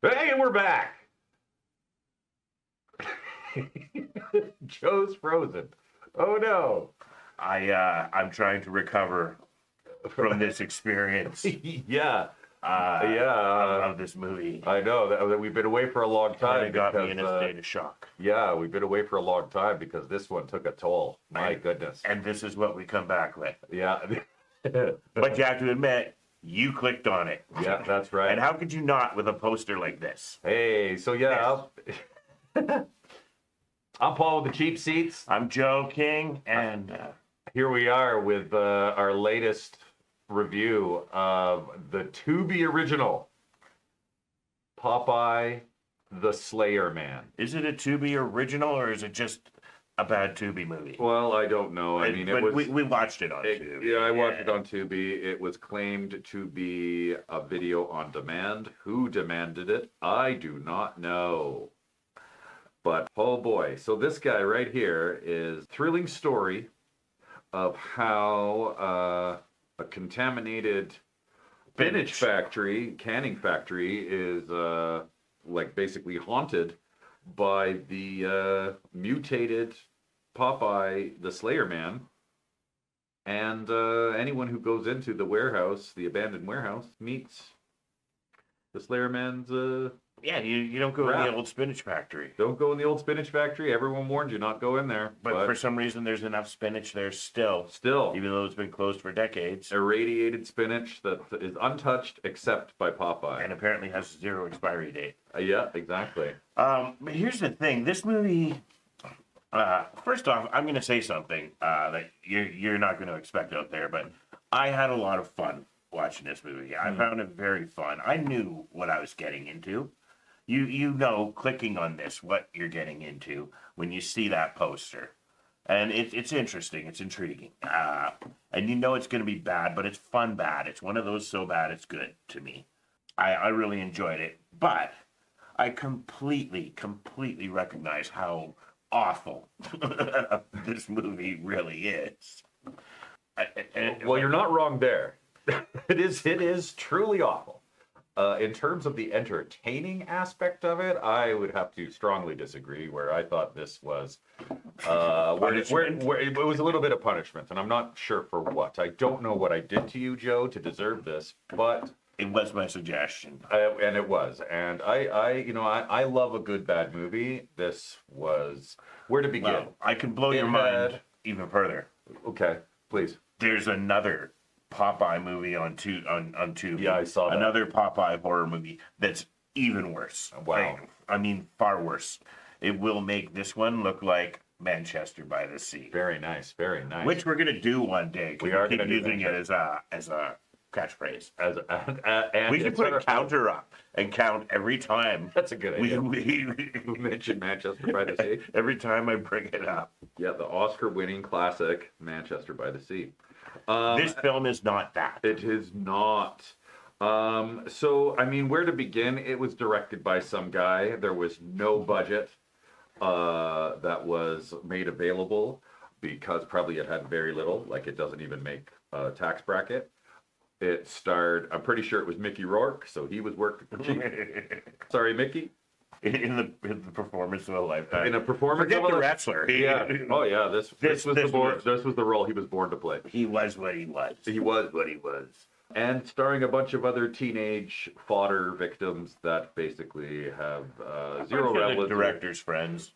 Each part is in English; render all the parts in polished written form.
Hey, and we're back. Joe's frozen. Oh no. I'm trying to recover from this experience Yeah. Yeah. of this movie. I know that we've been away for a long time. It got me because, in a state of shock. Yeah, we've been away for a long time because this one took a toll. My goodness. And this is what we come back with. Yeah. But you have to admit, you clicked on it. Yeah, that's right. And how could you not with a poster like this? Hey, so yeah, I'm Paul with the cheap seats. I'm Joe King, and Here we are with our latest review of the Tubi original, Popeye the Slayer Man. is it a Tubi original or is it just a bad Tubi movie? Well, I don't know. I mean, it was. we watched it on Tubi. Yeah, I watched it on Tubi. It was claimed to be a video on demand. Who demanded it? I do not know. But oh boy, so this guy right here is a thrilling story of how a contaminated spinach factory, canning factory, is like basically haunted by the mutated Popeye the Slayer Man, and anyone who goes into the warehouse, the abandoned warehouse, meets the Slayer Man's. Yeah, you don't go in the old spinach factory. Don't go in the old spinach factory. Everyone warned you not go in there. But for some reason, there's enough spinach there still, even though it's been closed for decades. Irradiated spinach that is untouched except by Popeye. And apparently has 0 expiry date. Yeah, exactly. But here's the thing. This movie, first off, I'm going to say something that you're not going to expect out there, but I had a lot of fun watching this movie. I found it very fun. I knew what I was getting into. You know, clicking on this, what you're getting into when you see that poster. And it's interesting. It's intriguing. And you know it's going to be bad, but it's fun bad. It's one of those so bad it's good to me. I really enjoyed it. But I completely recognize how awful this movie really is. Well, you're not wrong there. It is truly awful. In terms of the entertaining aspect of it, I would have to strongly disagree. Where I thought this was, where it was a little bit of punishment, and I'm not sure for what. I don't know what I did to you, Joe, to deserve this, but it was my suggestion, and it was. And I love a good bad movie. This was where to begin. Well, I can blow your mind even further. Okay, please. There's another Popeye movie on Tubi. Yeah, I saw that. Another Popeye horror movie that's even worse. Wow. I mean, far worse. It will make this one look like Manchester by the Sea. Very nice, very nice. Which we're gonna do one day. We are keep gonna do using it as a catchphrase. And we should put a counter up and count every time. That's a good idea. We mentioned Manchester by the Sea. Every time I bring it up. Yeah, the Oscar-winning classic Manchester by the Sea. This film is not that. It is not. So, I mean, where to begin? It was directed by some guy. There was no budget that was made available because probably it had very little. Like, it doesn't even make a tax bracket. It starred, I'm pretty sure it was Mickey Rourke, so he was working cheap. Sorry, Mickey. In the performance of a lifetime. In a performance Forget of a the wrestler. Yeah. Oh yeah. This was the role he was born to play. He was what he was. He was what he was. And starring a bunch of other teenage fodder victims that basically have zero relevance. Director's friends.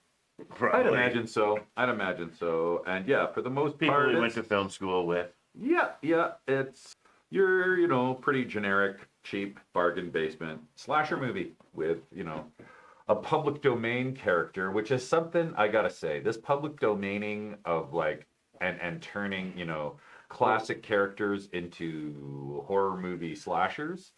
Probably. I'd imagine so. And yeah, for the most people part, we went to film school with. Yeah. It's your pretty generic, cheap bargain basement slasher movie with a public domain character, which is something I gotta say. This public domaining of and turning classic characters into horror movie slashers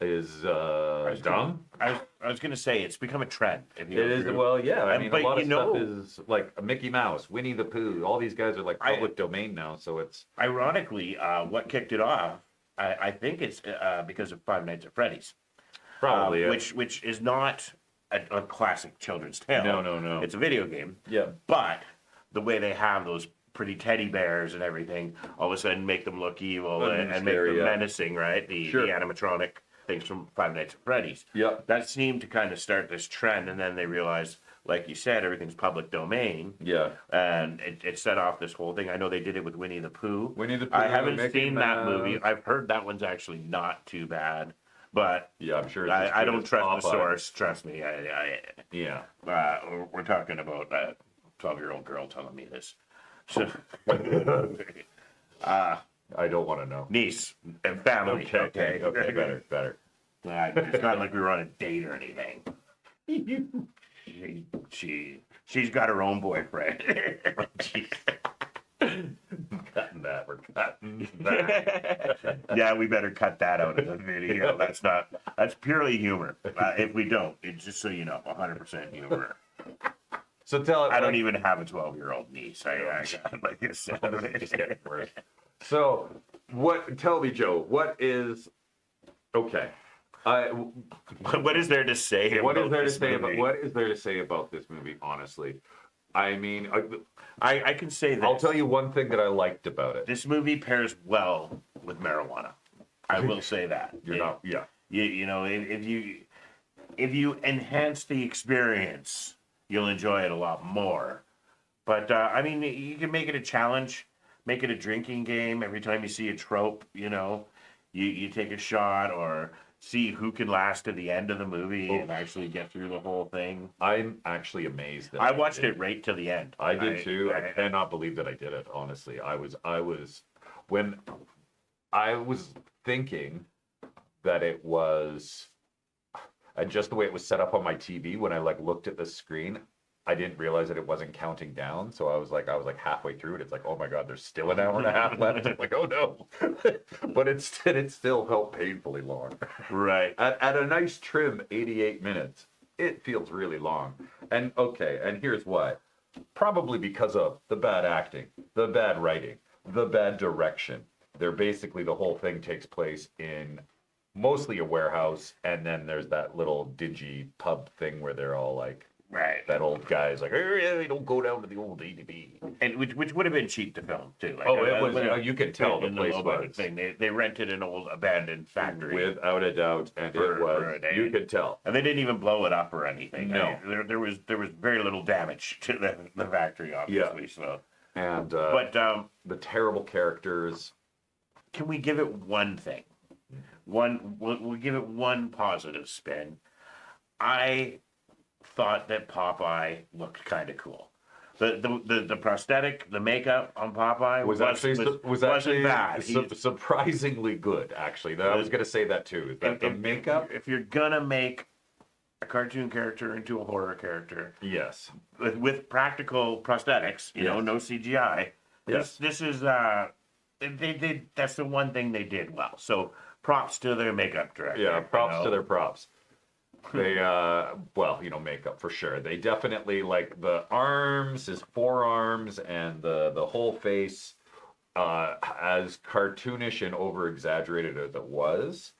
is dumb. I was gonna say it's become a trend. It is. Well, yeah. I mean, a lot of stuff is like Mickey Mouse, Winnie the Pooh. All these guys are like public domain now, so it's ironically what kicked it off. I think it's because of Five Nights at Freddy's, probably which is not a classic children's tale. No. It's a video game. Yeah. But the way they have those pretty teddy bears and everything, all of a sudden make them look evil and make them menacing, right? The animatronic things from Five Nights at Freddy's. Yep. That seemed to kind of start this trend, and then they realized, like you said, everything's public domain. Yeah. And it set off this whole thing. I know they did it with Winnie the Pooh. Winnie the Pooh. I haven't Mickey seen that Mouse. movie. I've heard that one's actually not too bad. But Yeah, I'm sure. It's as I good don't as trust the Popeye. source. Trust me. Yeah. We're talking about a 12-year-old girl telling me this. So, I don't want to know. niece and family. Okay. Better. It's not like we were on a date or anything. She's got her own boyfriend. Cutting that. We're cutting that. Yeah, we better cut that out of the video. That's purely humor. If we don't, it's just so you know, 100% humor. So tell it. I don't even have a 12-year-old niece. I like I said. It's getting worse. So, tell me, Joe, what is, okay. What is there to say What about is there to this say movie? what is there to say about this movie, honestly? I mean, I can say this. I'll tell you one thing that I liked about it. This movie pairs well with marijuana. I will say that. Yeah. You know, if you enhance the experience, you'll enjoy it a lot more. But I mean, you can make it a challenge, make it a drinking game. Every time you see a trope, you know, you take a shot or see who can last to the end of the movie and actually get through the whole thing. I'm actually amazed that I watched it right to the end. I did too. I cannot believe that I did it, honestly. When I was thinking that it was, and just the way it was set up on my TV, when I like looked at the screen, I didn't realize that it wasn't counting down. So I was like halfway through it. It's like, oh my God, there's still an hour and a half left. I'm like, oh no. But it still felt painfully long. Right. At a nice trim 88 minutes, it feels really long. And okay, and here's why. Probably because of the bad acting, the bad writing, the bad direction. They're basically, the whole thing takes place in mostly a warehouse, and then there's that little dingy pub thing where they're all like, Right. that old guy's like, hey, don't go down to the old ADB. And which would have been cheap to film too. Like, It was. You could tell the in place low was budget thing. They rented an old abandoned factory, without a doubt, and For it was. a day. You could tell. and they didn't even blow it up or anything. No. There was very little damage to the factory, obviously. Yeah. So, And but the terrible characters. can we give it one thing? We'll give it one positive spin. I thought that Popeye looked kind of cool. The prosthetic, the makeup on Popeye wasn't bad. Surprisingly good, actually. I was going to say that too. That the makeup. If you're gonna make a cartoon character into a horror character, Yes. with practical prosthetics, you know, no CGI. Yes. This is they that's the one thing they did well. So props to their makeup director. Yeah, props you know? to their props. They makeup for sure. They definitely, like, the arms, his forearms, and the whole face, as cartoonish and over exaggerated as it was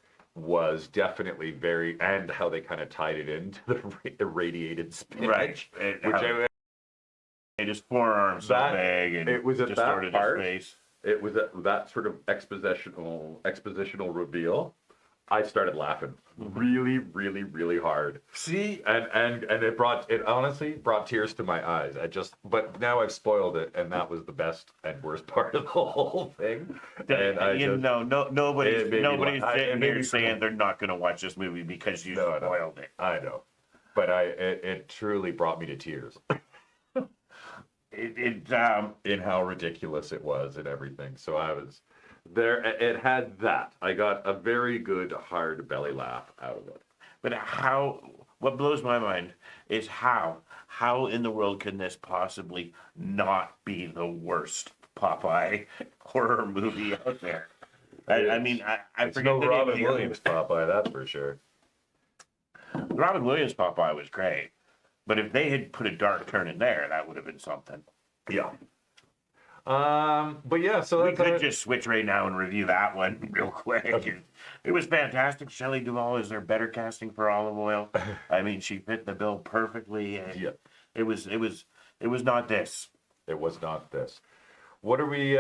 definitely very, and how they kind of tied it into the irradiated spinach, Right. which His forearms so big and it was at that distorted part. his face. It was at that sort of expositional reveal. I started laughing really, really, really hard. See, And it honestly brought tears to my eyes. But now I've spoiled it, and that was the best and worst part of the whole thing. And nobody's it made me nobody's laugh. It sitting made here me saying they're not going to watch this movie because you spoiled it. I know, but it truly brought me to tears in how ridiculous it was and everything. So I was there. It had that. I got a very good hard belly laugh out of it. But what blows my mind is how in the world can this possibly not be the worst Popeye horror movie out there? I mean, I It's forget no the name of Robin the other Williams Popeye, that's for sure. one. Robin Williams Popeye was great, but if they had put a dark turn in there, that would have been something. Yeah. But yeah, so We that's could just switch right now and review that one real quick. It was fantastic. Shelley Duvall is their better casting for Olive Oyl. I mean, she fit the bill perfectly. And Yeah. It was not this. It was not this. What are we?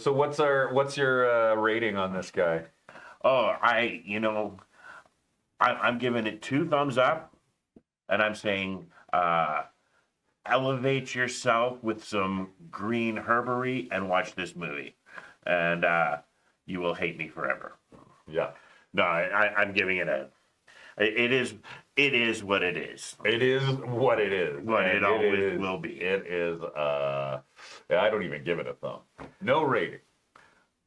So what's your rating on this guy? Oh, I'm giving it 2 thumbs up, and I'm saying elevate yourself with some green herbery and watch this movie, and you will hate me forever. Yeah. No, I'm giving it a. It is what it is. It is what it is. What And it always is, will be. It is. I don't even give it a thumb. No rating.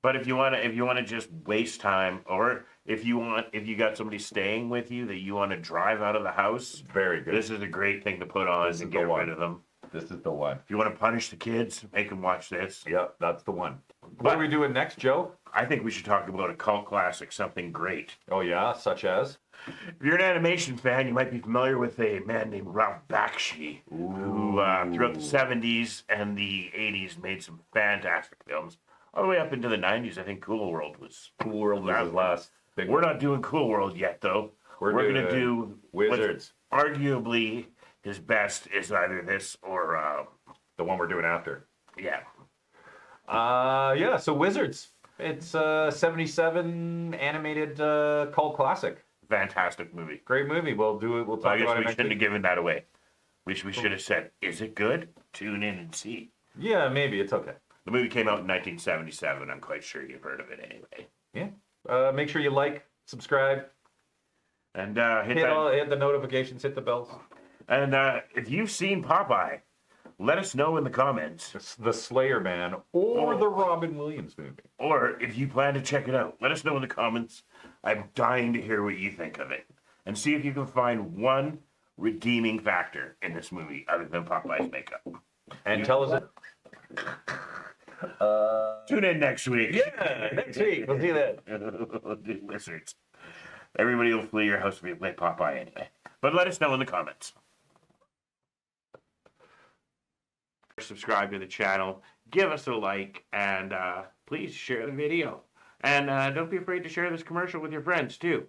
But if you wanna just waste time, or if you got somebody staying with you that you want to drive out of the house, Very good. this is a great thing to put on This and is get the one. rid of them. This is the one. If you want to punish the kids, make them watch this. Yep, that's the one. What But- are we doing next, Joe? I think we should talk about a cult classic, something great. Oh yeah, such as. If you're an animation fan, you might be familiar with a man named Ralph Bakshi, who throughout the 70s and the 80s made some fantastic films. All the way up into the 90s, I think Cool World was. Cool World was his last big We're not doing Cool World yet, though. We're going to doing do Wizards. what's arguably his best is either this or, The one we're doing after. yeah. Yeah, so Wizards. It's a 77 animated cult classic. Fantastic movie. Great movie. We'll do it. We'll So talk I guess about it we next shouldn't week. have given that away. We should have said, is it good? Tune in and see. Yeah, maybe. It's okay. The movie came out in 1977. I'm quite sure you've heard of it anyway. Yeah. Make sure you like, subscribe, And hit the notifications, hit the bells. And if you've seen Popeye, let us know in the comments. It's the Slayer Man or the Robin Williams movie. Or if you plan to check it out, let us know in the comments. I'm dying to hear what you think of it. And see if you can find one redeeming factor in this movie other than Popeye's makeup. And tell us. Tune in next week. Yeah, next week. We'll see that. We'll do Wizards. Everybody will flee your house if you play Popeye anyway. But let us know in the comments. Subscribe to the channel, give us a like, and please share the video. And don't be afraid to share this commercial with your friends too.